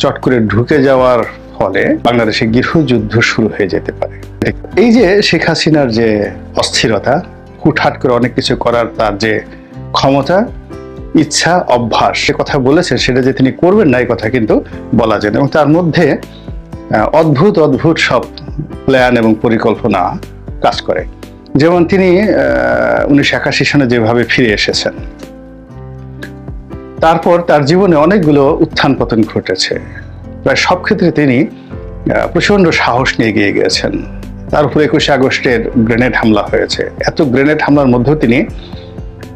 চট করে ঢুকে যাওয়ার ফলে বাংলাদেশে গৃহযুদ্ধ শুরু হয়ে যেতে পারে। এই যে শেখ হাসিনার যে অস্থিরতা, হুটহাট করে অনেক কিছু করার তার যে ক্ষমতা, ইচ্ছা, অভ্যাস, সে কথা বলেছেন সেটা যে তিনি করবেন না এই কথা কিন্তু বলা যায় না। এবং তার মধ্যে অদ্ভুত অদ্ভুত সব প্ল্যান এবং পরিকল্পনা কাজ করে। যেমন তিনি 1981 সনে যেভাবে ফিরে এসেছেন, তারপর তার জীবনে অনেকগুলো উত্থান পতন ঘটেছে। প্রায় সব ক্ষেত্রে তিনি প্রচন্ড সাহস নিয়ে এগিয়ে গিয়েছেন। তার উপর 21 আগস্টের গ্রেনেড হামলা হয়েছে। এত গ্রেনেড হামলার মধ্যেও তিনি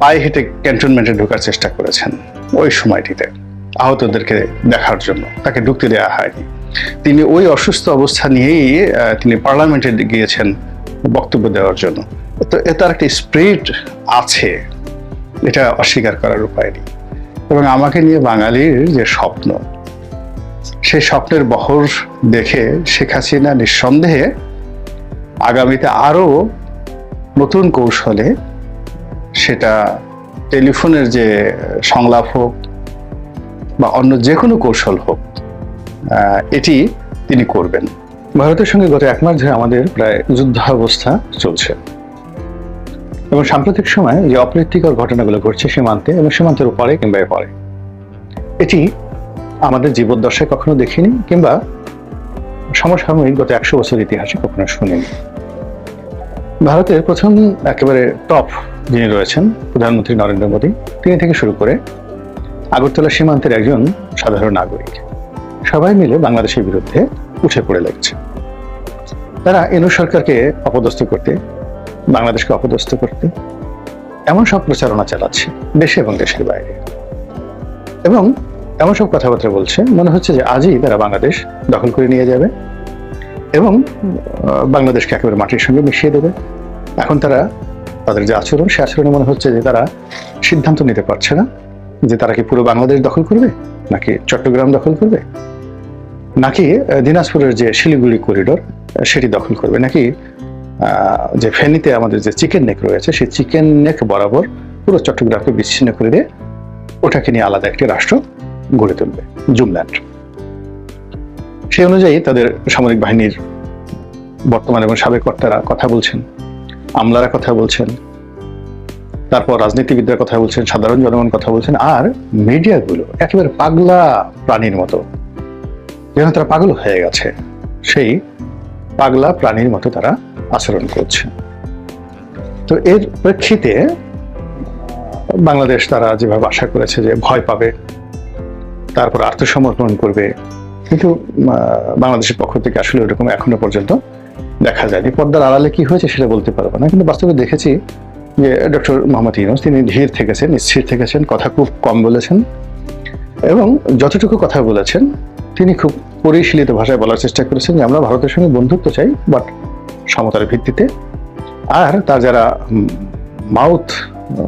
পায়ে হেঁটে ক্যান্টনমেন্টে ঢোকার চেষ্টা করেছেন ওই সময়টিতে, আহতদেরকে দেখার জন্য। তাকে ঢুকতে দেওয়া হয়নি। তিনি ওই অসুস্থ অবস্থা নিয়েই তিনি পার্লামেন্টে গিয়েছেন বক্তব্য দেওয়ার জন্য। তো তার একটা স্পিরিট আছে, এটা অস্বীকার করার উপায় নেই। এবং আমাকে নিয়ে বাঙালির যে স্বপ্ন, সেই স্বপ্নের বহর দেখে শেখ হাসিনা নিঃসন্দেহে আগামীতে আরো নতুন কৌশলে, সেটা টেলিফোনের যে সংলাপ হোক বা অন্য যে কোনো কৌশল হোক, এটি তিনি করবেন। ভারতের সঙ্গে গত 1 মাস ধরে আমাদের প্রায় যুদ্ধাবস্থা চলছে এবং সাম্প্রতিক সময়ে যে অপ্রীতিকর ঘটনাগুলো ঘটছে সীমান্তে এবং সীমান্তের উপরে কিংবা এপারে, এটি আমাদের জীবদ্দশায় কখনো দেখিনি কিংবা সমসাময়িক গত 100 বছর ইতিহাসে কখনো শুনিনি। ভারতের প্রথম একেবারে টপ যিনি রয়েছেন প্রধানমন্ত্রী নরেন্দ্র মোদী, তিনি থেকে শুরু করে আগরতলা সীমান্তের একজন সাধারণ নাগরিক, সবাই মিলে বাংলাদেশের বিরুদ্ধে উঠে পড়ে লেগেছে। তারা ইনু সরকারকে অপদস্থ করতে, বাংলাদেশকে অপদস্থ করতে এমন সব প্রচারণা চালাচ্ছে দেশে এবং দেশের বাইরে, এবং এমন সব কথাবার্তা বলছে মনে হচ্ছে যে আজই তারা বাংলাদেশ দখল করে নিয়ে যাবে এবং বাংলাদেশকে একেবারে মাটির সঙ্গে মিশিয়ে দেবে। এখন তারা তাদের যে আচরণ, সে আচরণে মনে হচ্ছে যে তারা সিদ্ধান্ত নিতে পারছে না যে তারা কি পুরো বাংলাদেশ দখল করবে, নাকি চট্টগ্রাম দখল করবে, নাকি দিনাজপুরের যে শিলিগুড়ি করিডোর সেটি দখল করবে, নাকি যে ফেনীতে আমাদের যে চিকেন নেক রয়েছে সেই চিকেন নেক বরাবর পুরো চট্টগ্রামকে বিচ্ছিন্ন করে দিয়ে ওটাকে নিয়ে আলাদা একটি রাষ্ট্র গড়ে তুলবে, জুমল্যান্ড। সেই অনুযায়ী তাদের সামরিক বাহিনীর বর্তমান এবং সাবেক কর্তারা কথা বলছেন, আমলারা কথা বলছেন, তারপর রাজনীতিবিদরা কথা বলছেন, সাধারণ জনগণ কথা বলছেন, আর মিডিয়াগুলো একেবারে পাগলা প্রাণীর মতো, যেন তারা পাগল হয়ে গেছে, সেই পাগলা প্রাণীর মতো তারা আচরণ করছে। তো এর প্রেক্ষিতে বাংলাদেশ তারা যেভাবে আশা করেছে যে ভয় পাবে, তারপর আত্মসমর্পণ করবে, কিন্তু বাংলাদেশের পক্ষ থেকে আসলে ওরকম এখনো পর্যন্ত দেখা যায়নি। পর্দার আড়ালে কি হয়েছে সেটা বলতে পারবো না, কিন্তু বাস্তবে দেখেছি যে ডক্টর মোহাম্মদ ইউনূস তিনি ধীর থেকেছেন, স্থির থেকেছেন, কথা খুব কম বলেছেন এবং যতটুকু কথা বলেছেন তিনি খুব পরিশীলিত ভাষায় বলার চেষ্টা করেছেন যে আমরা ভারতের সঙ্গে বন্ধুত্ব চাই, বাট সমতার ভিত্তিতে। আর তার যারা মাউথ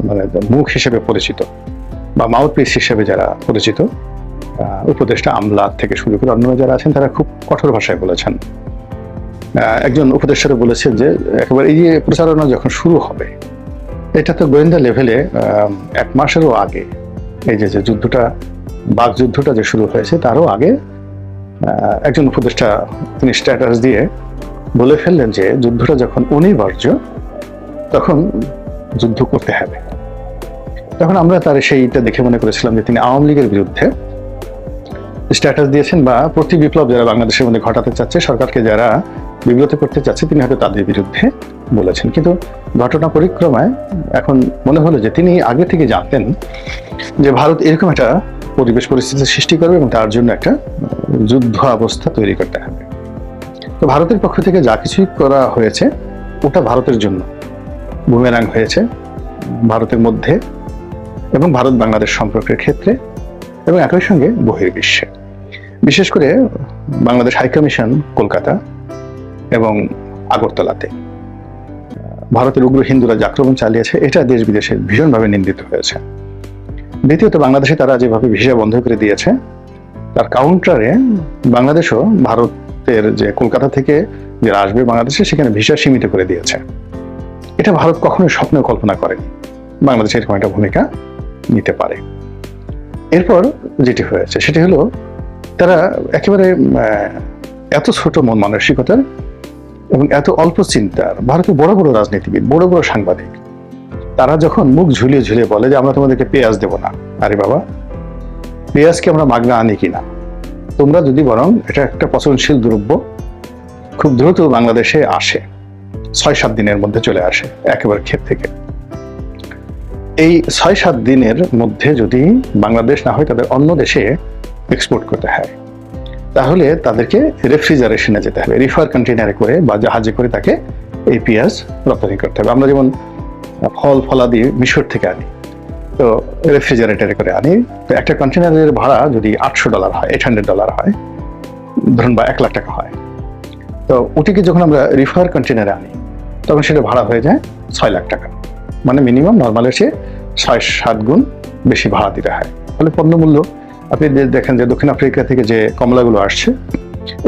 মানে মুখ হিসেবে পরিচিত বা মাউথ পিস হিসেবে যারা পরিচিত, উপদেষ্টা আমলা থেকে শুরু করে অন্য যারা আছেন, তারা খুব কঠোর ভাষায় বলেছেন। একজন উপদেষ্টারা বলেছেন যে একেবারে এই যে প্রচারণা যখন শুরু হবে, এটা তো গোয়েন্দা লেভেলে 1 মাসেরও আগে, এই যে যুদ্ধটা, বাক যুদ্ধটা যে শুরু হয়েছে তারও আগে একজন উপদেষ্টা তিনি স্ট্যাটাস দিয়ে বলে ফেললেন যে যুদ্ধটা যখন অনিবার্য তখন যুদ্ধ করতে হবে। তখন আমরা তার সেইটা দেখে মনে করেছিলাম যে তিনি আওয়ামী লীগের বিরুদ্ধে স্ট্যাটাস দিয়েছেন, বা প্রতি বিপ্লব যারা বাংলাদেশের মধ্যে ঘটাতে চাচ্ছে, সরকারকে যারা বিব্রত করতে চাচ্ছে, তিনি হয়তো তাদের বিরুদ্ধে বলেছেন। কিন্তু ঘটনা পরিক্রমায় এখন মনে হলো যে তিনি আগে থেকে জানতেন যে ভারত এরকম একটা পরিবেশ পরিস্থিতি সৃষ্টি করবে এবং তার জন্য একটা যুদ্ধ অবস্থা তৈরি করতে হবে। তো ভারতের পক্ষ থেকে যা কিছুই করা হয়েছে ওটা ভারতের জন্য বুমেরাং হয়েছে, ভারতের মধ্যে এবং ভারত বাংলাদেশ সম্পর্কের ক্ষেত্রে এবং একই সঙ্গে বহির্বিশ্বে। বিশেষ করে বাংলাদেশ হাইকমিশন কলকাতা এবং আগরতলাতে ভারতের উগ্র হিন্দুরা যে আক্রমণ চালিয়েছে, এটা দেশ বিদেশে ভীষণভাবে নিন্দিত হয়েছে। দ্বিতীয়ত বাংলাদেশে তারা যেভাবে ভিসা বন্ধ করে দিয়েছে, তার কাউন্টারে বাংলাদেশও ভারতের যে কলকাতা থেকে যারা আসবে বাংলাদেশে সেখানে ভিসা সীমিত করে দিয়েছে। এটা ভারত কখনোই স্বপ্নেও কল্পনা করেনি বাংলাদেশ এরকম একটা ভূমিকা নিতে পারে। এরপর যেটি হয়েছে সেটি হলো তারা একেবারে এত ছোট মন মানসিকতার এবং এত অল্প চিন্তার। ভারতের বড় বড় রাজনীতিবিদ, বড় বড় সাংবাদিক, তারা যখন মুখ ঝুলিয়ে ঝুলিয়ে বলে যে আমরা তোমাদেরকে পেঁয়াজ দেবো না, আরে বাবা, পেঁয়াজকে আমরা মাগনা আনি কিনা? তোমরা যদি বরং এটা একটা পচনশীল দ্রব্য, খুব দ্রুত বাংলাদেশে আসে, 6-7 দিনের মধ্যে চলে আসে একেবারে ক্ষেত থেকে। এই 6-7 দিনের মধ্যে যদি বাংলাদেশ না হয় তাদের অন্য দেশে এক্সপোর্ট করতে হয়, তাহলে তাদেরকে রেফ্রিজারেশনে যেতে হবে, রিফার কন্টেনারে করে বা জাহাজে করে তাকে এই পেঁয়াজ রপ্তানি করতে হবে। আমরা যেমন ফল ফলাদি মিশর থেকে আনি, তো রেফ্রিজারেটরে করে আনি, তো একটা কন্টেনারের ভাড়া যদি $800 হয়, $800 হয় ধরুন, বা 1 লাখ টাকা হয়, তো ওটিকে যখন আমরা রিফার কন্টেনারে আনি তখন সেটা ভাড়া হয়ে যায় 6 লাখ টাকা। মানে মিনিমাম নর্মালের চেয়ে 6-7 গুণ বেশি ভাড়া দিতে হয়। ফলে পণ্যমূল্য আপনি দেখেন যে দক্ষিণ আফ্রিকা থেকে যে কমলাগুলো আসছে,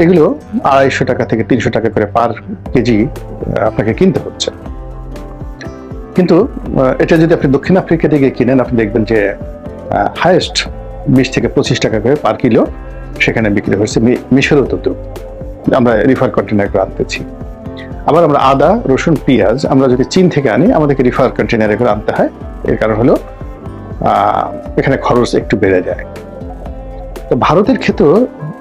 এগুলো 250 টাকা থেকে 300 টাকা করে পার কেজি আপনাকে কিনতে হচ্ছে। কিন্তু এটা যদি আপনি দক্ষিণ আফ্রিকা থেকে কিনেন, আপনি দেখবেন যে হাইয়েস্ট 20 থেকে 25 টাকা করে পার কিলো সেখানে বিক্রি হচ্ছে। মিশরেও তো আমরা রিফার কন্টেনার করে আনতেছি। আবার আমরা আদা, রসুন, পেঁয়াজ আমরা যদি চীন থেকে আনি, আমাদেরকে রিফার কন্টেনারে করে আনতে হয়। এর কারণ হলো এখানে খরচ একটু বেড়ে যায়। তো ভারতের ক্ষেত্রেও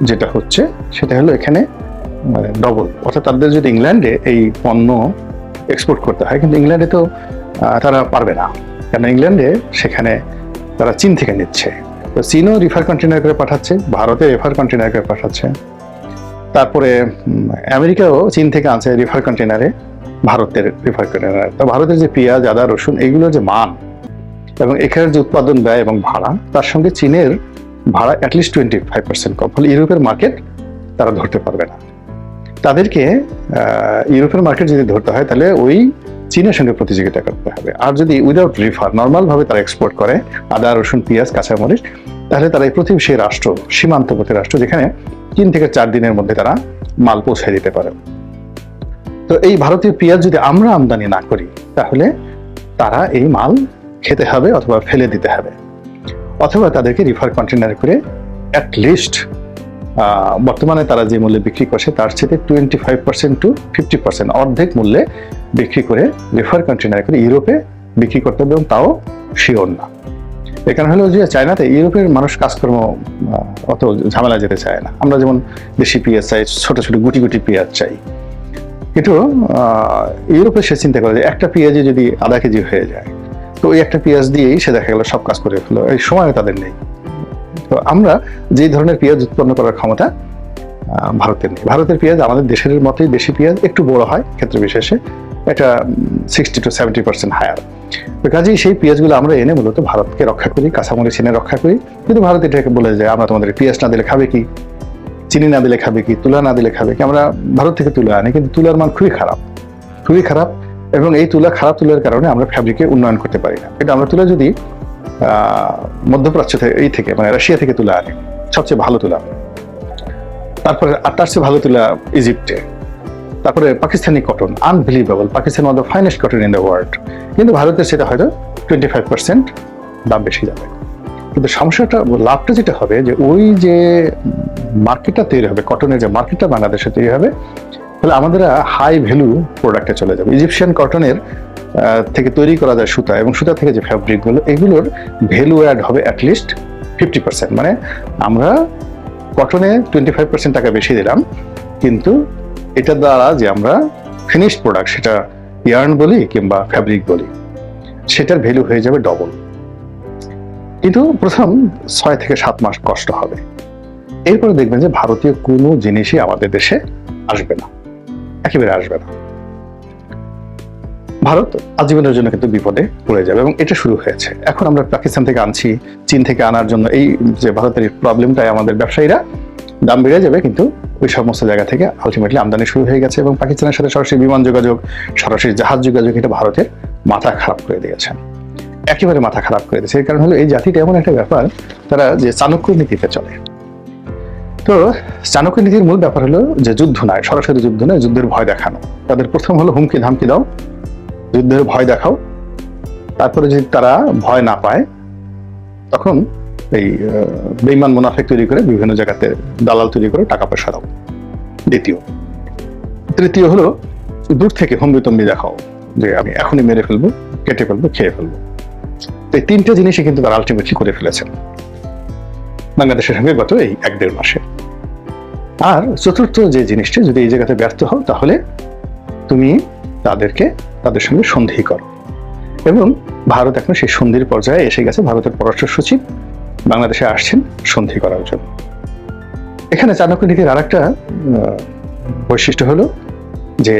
যেটা হচ্ছে সেটা হলো এখানে মানে ডবল, অর্থাৎ তাদের যদি ইংল্যান্ডে এই পণ্য এক্সপোর্ট করতে হয়, কিন্তু ইংল্যান্ডে তো তারা পারবে না, কারণ ইংল্যান্ডে সেখানে তারা চীন থেকে নিচ্ছে। তো চীনও রিফার কন্টেনার করে পাঠাচ্ছে, ভারতে রিফার কন্টেনার করে পাঠাচ্ছে, তারপরে আমেরিকাও চীন থেকে আনছে রিফার কন্টেনারে, ভারতের রিফার কন্টেনারে। তো ভারতের যে পেঁয়াজ, আদা, রসুন এগুলোর যে মান এবং এখানের যে উৎপাদন ব্যয় এবং ভাড়া, তার সঙ্গে চীনের ভাড়া অ্যাটলিস্ট 25% কম। ফলে ইউরোপের মার্কেট তারা ধরতে পারবে না। তাদেরকে ইউরোপের মার্কেট যদি ধরতে হয়, তাহলে ওই চীনের সঙ্গে প্রতিযোগিতা করতে হবে। আর যদি উইদাউট রিফার নর্মাল ভাবে তারা এক্সপোর্ট করে আদা, রসুন, পেঁয়াজ, কাঁচামরিচ, তাহলে তারা এই প্রতিবেশী রাষ্ট্র, সীমান্তবর্তী রাষ্ট্র, যেখানে 3 থেকে 4 দিনের মধ্যে তারা মাল পৌঁছে দিতে পারে। তো এই ভারতীয় পেঁয়াজ যদি আমরা আমদানি না করি, তাহলে তারা এই মাল খেতে হবে অথবা ফেলে দিতে হবে, অথবা তাদেরকে রিফার কন্টেনার করে অ্যাটলিস্ট বর্তমানে তারা যে মূল্যে বিক্রি করছে তার চেয়ে 25% to 50% অর্ধেক মূল্যে বিক্রি করে রিফার কন্টেনার করে ইউরোপে বিক্রি করতে হবে, এবং তাও শিওর না। এর কারণ হলো যে চায়নাতে ইউরোপের মানুষ কাজকর্ম অত ঝামেলা যেতে চায় না। আমরা যেমন দেশি পেঁয়াজ চাই, ছোট ছোট গুটি গুটি পেঁয়াজ চাই, কিন্তু ইউরোপে সে চিন্তা করে যে একটা পেঁয়াজে যদি আধা কেজি হয়ে যায়, তো ওই একটা পেঁয়াজ দিয়েই সে দেখা গেল সব কাজ করে ফেলো, এই সময় তাদের নেই। তো আমরা যে ধরনের পেঁয়াজ উৎপন্ন করার ক্ষমতা ভারতের নেই। ভারতের পেঁয়াজ আমাদের দেশের মতোই, দেশি পেঁয়াজ একটু বড় হয় ক্ষেত্র বিশেষে, এটা 60 to 70% হায়ার। কাজেই সেই পেঁয়াজগুলো আমরা এনে মূলত ভারতকে রক্ষা করি, কাঁচামরিচ এনে রক্ষা করি। কিন্তু ভারত এটাকে বলে যায় আমরা তোমাদের পেঁয়াজ না দিলে খাবে কি, চিনি না দিলে খাবে কি, তুলা না দিলে খাবে কি। আমরা ভারত থেকে তুলা আনি, কিন্তু তুলার মান খুবই খারাপ, খুবই খারাপ, এবং এই খারাপ তুলার কারণে আমরা ফ্যাব্রিকে উন্নয়ন করতে পারি না। কিন্তু আমরা তুলা যদি মধ্যপ্রাচ্য থেকে মানে রাশিয়া থেকে তুলা আনি, সবচেয়ে ভালো তুলা, তারপরে তার চেয়ে ভালো তুলা ইজিপ্টে, তারপরে Pakistani cotton, unbelievable, Pakistan one of the finest cotton in the world. কিন্তু ভারতের সেটা হয়তো 25% দাম বেশি যাবে। কিন্তু সমস্যাটা, লাভটা যেটা হবে, যে ওই যে মার্কেটটা তৈরি হবে, কটনের যে মার্কেটটা বাংলাদেশে তৈরি হবে, তাহলে আমাদের হাই ভ্যালু প্রোডাক্টে চলে যাবে। ইজিপশিয়ান কটনের থেকে তৈরি করা যায় সুতা, এবং সুতা থেকে যে ফ্যাব্রিকগুলো, এগুলোর ভ্যালু অ্যাড হবে অ্যাটলিস্ট 50%। মানে আমরা কটনে 25% টাকা বেশি দিলাম, কিন্তু এটা দ্বারা যে আমরা ফিনিশড প্রোডাক্ট, সেটা ইয়ার্ন বলি কিংবা ফ্যাব্রিক বলি, সেটার ভ্যালু হয়ে যাবে ডবল। কিন্তু প্রথম 6 থেকে 7 মাস কষ্ট হবে। এরপরে দেখবেন যে ভারতীয় কোনো জিনিসই আমাদের দেশে আসবে না, একেবারে আসবে না। ভারত আজীবনের জন্য কিন্তু বিপদে পড়ে যাবে, এবং এটা শুরু হয়েছে। এখন আমরা পাকিস্তান থেকে আনছি, চীন থেকে আনার জন্য এই যে ভারতের প্রবলেমটাই, আমাদের ব্যবসায়ীরা দাম বেড়ে যাবে, কিন্তু ওই সমস্ত জায়গা থেকে আলটিমেটলি আমদানি শুরু হয়ে গেছে, এবং পাকিস্তানের সাথে সরাসরি বিমান যোগাযোগ, সরাসরি জাহাজ যোগাযোগ, এটা ভারতের মাথা খারাপ করে দিয়েছে, একেবারে মাথা খারাপ করে দিয়েছে। এর কারণ হলো এই জাতিটা এমন একটা ব্যাপার, তারা যে চাণক্য নীতিতে চলে। তো চাণক্য নীতির মূল ব্যাপার হলো যে যুদ্ধ নয়, সরাসরি যুদ্ধ নয়, যুদ্ধের ভয় দেখানো। তাদের প্রথম হলো হুমকি ধামকি দাও, যুদ্ধের ভয় দেখাও, তারপরে যদি তারা ভয় না পায়, তখন এই বেইমান মুনাফিক তৈরি করে বিভিন্ন জায়গাতে দালাল তৈরি করে টাকা পয়সা দাও। দ্বিতীয়। তৃতীয় হলো দূর থেকে হম্বিতম্বি দেখাও যে আমি এখনই মেরে ফেলবো, কেটে ফেলবো, খেয়ে ফেলবো। এই তিনটে জিনিসই কিন্তু তারা আলটিমেটলি করে ফেলেছেন বাংলাদেশের সঙ্গে গত এই 1-1.5 মাসে। আর চতুর্থ যে জিনিসটা, যদি এই জায়গাতে ব্যর্থ হও তাহলে তুমি তাদের সঙ্গে সন্ধি করো। এবং ভারত এখন সেই সন্ধির পর্যায়ে এসে গেছে। ভারতের পররাষ্ট্র সচিব বাংলাদেশে আসছেন সন্ধি করার জন্য। এখানে চাণক্য নীতির আর একটা বৈশিষ্ট্য হলো যে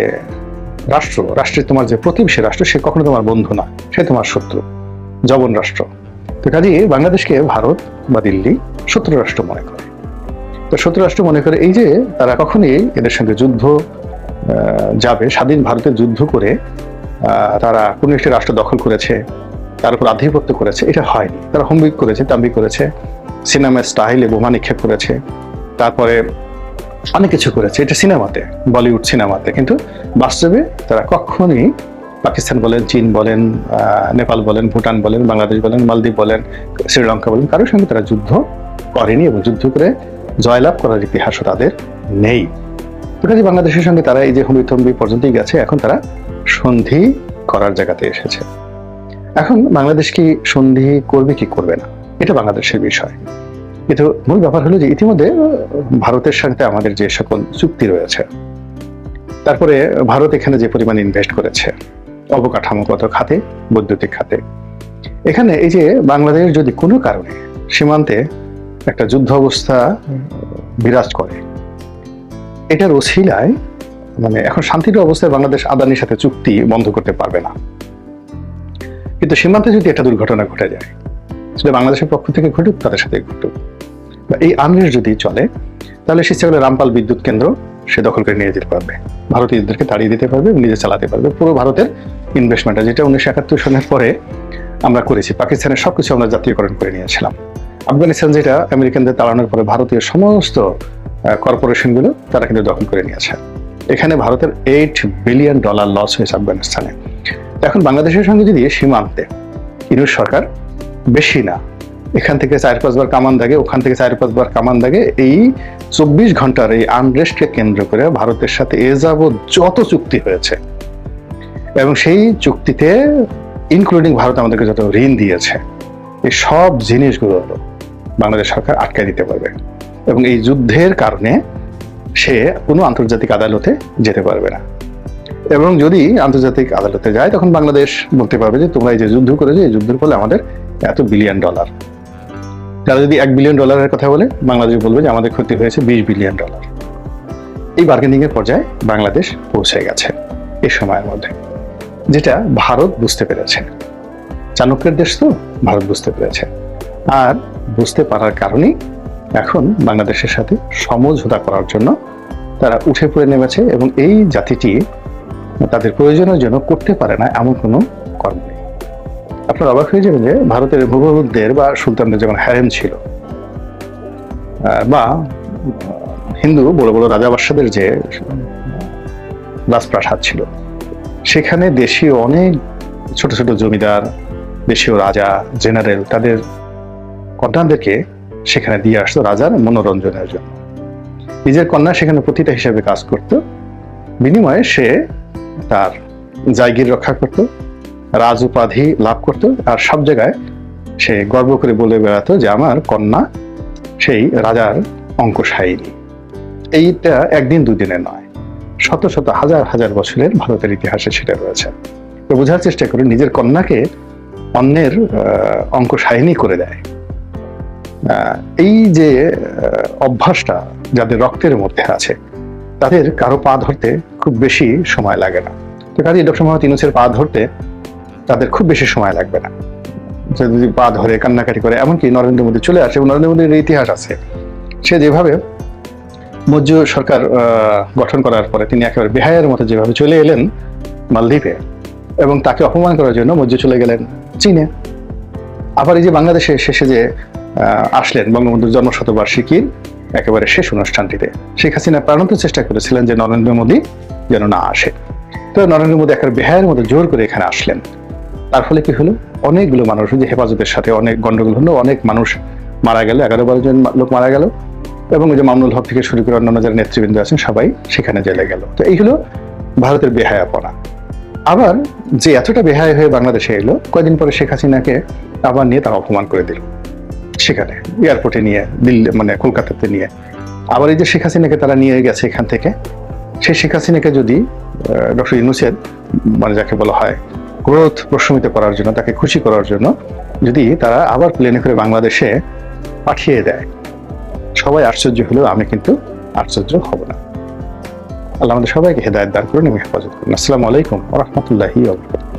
রাষ্ট্রের তোমার যে প্রতিবেশী রাষ্ট্র, সে কখনো তোমার বন্ধু না, সে তোমার শত্রু, জবন রাষ্ট্র। তো কাজেই বাংলাদেশকে ভারত বা দিল্লি শত্রু রাষ্ট্র মনে করে। তো শত্রু রাষ্ট্র মনে করে এই যে তারা কখনই এদের সঙ্গে যুদ্ধ যাবে, স্বাধীন ভারতের যুদ্ধ করে তারা কোনো একটি রাষ্ট্র দখল করেছে, তার উপর আধিপত্য করেছে, এটা হয়নি। তারা হুমকি করেছে, তাম্বি করেছে, সিনেমার স্টাইলে বোমা নিক্ষেপ করেছে, তারপরে অনেক কিছু করেছে, এটা সিনেমাতে, বলিউড সিনেমাতে। কিন্তু বাস্তবে তারা কখনই পাকিস্তান বলেন, চীন বলেন, নেপাল বলেন, ভুটান বলেন, বাংলাদেশ বলেন, মালদ্বীপ বলেন, শ্রীলঙ্কা বলেন, কারোর সঙ্গে তারা যুদ্ধ করেনি এবং যুদ্ধ করে জয়লাভ করার ইতিহাসও তাদের নেই। তো কাজে বাংলাদেশের সঙ্গে তারা এই যে হুমড়ি পর্যন্তই গেছে, এখন তারা সন্ধি করার জায়গাতে এসেছে। এখন বাংলাদেশ কি সন্ধি করবে কি করবে না, এটা বাংলাদেশের বিষয়। কিন্তু মূল ব্যাপার হলো যে ইতিমধ্যে ভারতের সাথে আমাদের যে সকল চুক্তি রয়েছে, তারপরে ভারত এখানে যে পরিমাণ ইনভেস্ট করেছে অবকাঠামোগত খাতে, বৈদ্যুতিক খাতে, এখানে এই যে বাংলাদেশ যদি কোনো কারণে সীমান্তে একটা যুদ্ধ অবস্থা বিরাজ করে, এটার ওসিলায় মানে এখন শান্তির অবস্থায় বাংলাদেশ আদানির সাথে চুক্তি বন্ধ করতে পারবে না। কিন্তু সীমান্তে যদি একটা দুর্ঘটনা ঘটে যায়, সেটা বাংলাদেশের পক্ষ থেকে ঘটুক, তাদের সাথে ঘটুক, এই আনরেস্ট যদি চলে, তাহলে সে চাইলে রামপাল বিদ্যুৎ কেন্দ্র সে দখল করে নিয়ে যেতে পারবে, ভারতীয়দেরকে তাড়িয়ে দিতে পারবে, নিজে চালাতে পারবে। পুরো ভারতের ইনভেস্টমেন্টটা, যেটা 1971 সনের পরে আমরা করেছি, পাকিস্তানের সবকিছু আমরা জাতীয়করণ করে নিয়েছিলাম। আফগানিস্তান যেটা আমেরিকানদের তাড়ানোর পরে ভারতীয় সমস্ত কর্পোরেশনগুলো তারা কিন্তু দখল করে নিয়েছে। এখানে ভারতের $8 বিলিয়ন লস হয়েছে আফগানিস্তানে। এখন বাংলাদেশের সঙ্গে যদি সীমান্তে ইউনূস সরকার বেশি না, এখান থেকে 4-5 বার কামান দাগে, ওখান থেকে 4-5 বার কামান দাগে, এই 24 ঘন্টার এই আনরেস্টকে কেন্দ্র করে ভারতের সাথে এ যাবৎ যত চুক্তি হয়েছে, এবং সেই চুক্তিতে ইনক্লুডিং ভারত আমাদেরকে যত ঋণ দিয়েছে, এই সব জিনিসগুলো বাংলাদেশ সরকার আটকায় দিতে পারবে। এবং এই যুদ্ধের কারণে সে কোনো আন্তর্জাতিক আদালতে যেতে পারবে না। এবং যদি আন্তর্জাতিক আদালতে যায়, তখন বাংলাদেশ বলতে পারবে যে তোমরা এই যে যুদ্ধ করেছো, এই যুদ্ধের ফলে আমাদের এত বিলিয়ন ডলার। তারা যদি $1 বিলিয়ন কথা বলে, বাংলাদেশ বলবে যে আমাদের ক্ষতি হয়েছে $20 বিলিয়ন। এই বার্গেনিং এর পর্যায়ে বাংলাদেশ পৌঁছে গেছে এই সময়ের মধ্যে, যেটা ভারত বুঝতে পেরেছে। চাণক্যের দেশ তো, ভারত বুঝতে পেরেছে। আর বুঝতে পারার কারণেই এখন বাংলাদেশের সাথে সমঝোতা করার জন্য তারা উঠে পড়ে নেমেছে। এবং এই জাতিটি তাদের প্রয়োজনের জন্য করতে পারে না এমন কোনো কর্ম নেই। আপনার অবাক হয়ে যাবেন যে ভারতের ভূভাবকদের বা সুলতানদের যেমন হ্যারেম ছিল, বা হিন্দু বড় বড় রাজা বাদশাদের যে রাজপ্রাসাদ ছিল, সেখানে দেশীয় অনেক ছোট ছোট জমিদার, দেশীয় রাজা, জেনারেল তাদের কন্যাদেরকে সেখানে দিয়ে আসতো রাজার মনোরঞ্জনের জন্য। নিজের কন্যা সেখানে পতিতা হিসেবে কাজ করত, বিনিময়ে সে তার জায়গির রক্ষা করত, রাজ উপাধি লাভ করত, আর সব জায়গায় সে গর্ব করে বলে বেড়াতো যে আমার কন্যা সেই রাজার অঙ্কশায়িনী। এইটা একদিন দুদিনের নয়, শত শত হাজার হাজার বছরের ভারতের ইতিহাসে সেটা রয়েছে। তো বোঝার চেষ্টা করে, নিজের কন্যাকে অন্যের অঙ্কশায়িনী করে দেয়, এই যে অভ্যাসটা যাদের রক্তের মধ্যে আছে, তাদের কারো পা ধরতে খুব বেশি সময় লাগে না। তো কাজে ডক্টর মোহাম্মদ ইউনূসের পা ধরতে তাদের খুব বেশি সময় লাগবে না। যদি পা ধরে কান্নাকাটি করে, এমনকি নরেন্দ্র মোদী চলে আসে, এবং নরেন্দ্র মোদীর ইতিহাস আছে, সে যেভাবে মৌর্য সরকার গঠন করার পরে তিনি একেবারে বেহায়ের মতো যেভাবে চলে এলেন মালদ্বীপে, এবং তাকে অপমান করার জন্য মৌর্য চলে গেলেন চীনে। আবার এই যে বাংলাদেশে শেষে যে আসলেন বঙ্গবন্ধুর জন্মশতবার্ষিকীর একেবারে শেষ অনুষ্ঠানটিতে, শেখ হাসিনা প্রাণান্ত চেষ্টা করেছিলেন যে নরেন্দ্র মোদী যেন না আসে। তো নরেন্দ্র মোদী একেবারে বেহায়ের মতো জোর করে এখানে আসলেন। তার ফলে কি হলো, অনেকগুলো মানুষ যে হেফাজতের সাথে অনেক গন্ডগোল হলো, অনেক মানুষ মারা গেল, 11-12 জন লোক মারা গেল, এবং ওই যে মামুনুল হক থেকে শুরু করে অন্যান্য যারা নেতৃবৃন্দ আছেন সবাই সেখানে জেলে গেল। তো এই হলো ভারতের বেহায়াপনা। আবার যে এতটা বেহায়া হয়ে বাংলাদেশে এলো, কয়েকদিন পরে শেখ হাসিনাকে আবার নিয়ে তারা অপমান করে দিল সেখানে, এয়ারপোর্টে নিয়ে, দিল্লি মানে কলকাতাতে নিয়ে। আবার এই যে শেখ হাসিনাকে তারা নিয়ে গেছে এখান থেকে, সেই শেখ হাসিনাকে যদি ডক্টর ইউনূসের মানে যাকে বলা হয় গ্রোথ প্রশমিত করার জন্য, তাকে খুশি করার জন্য যদি তারা আবার প্লেনে করে বাংলাদেশে পাঠিয়ে দেয়, সবাই আশ্চর্য হলেও আমি কিন্তু আশ্চর্য হব না। আল্লাহ আমাদের সবাইকে হেদায়েত দান করুন এবং হেফাজত করুন। আসসালামু আলাইকুম ওয়া রাহমাতুল্লাহি ওয়া বারাকাতুহু।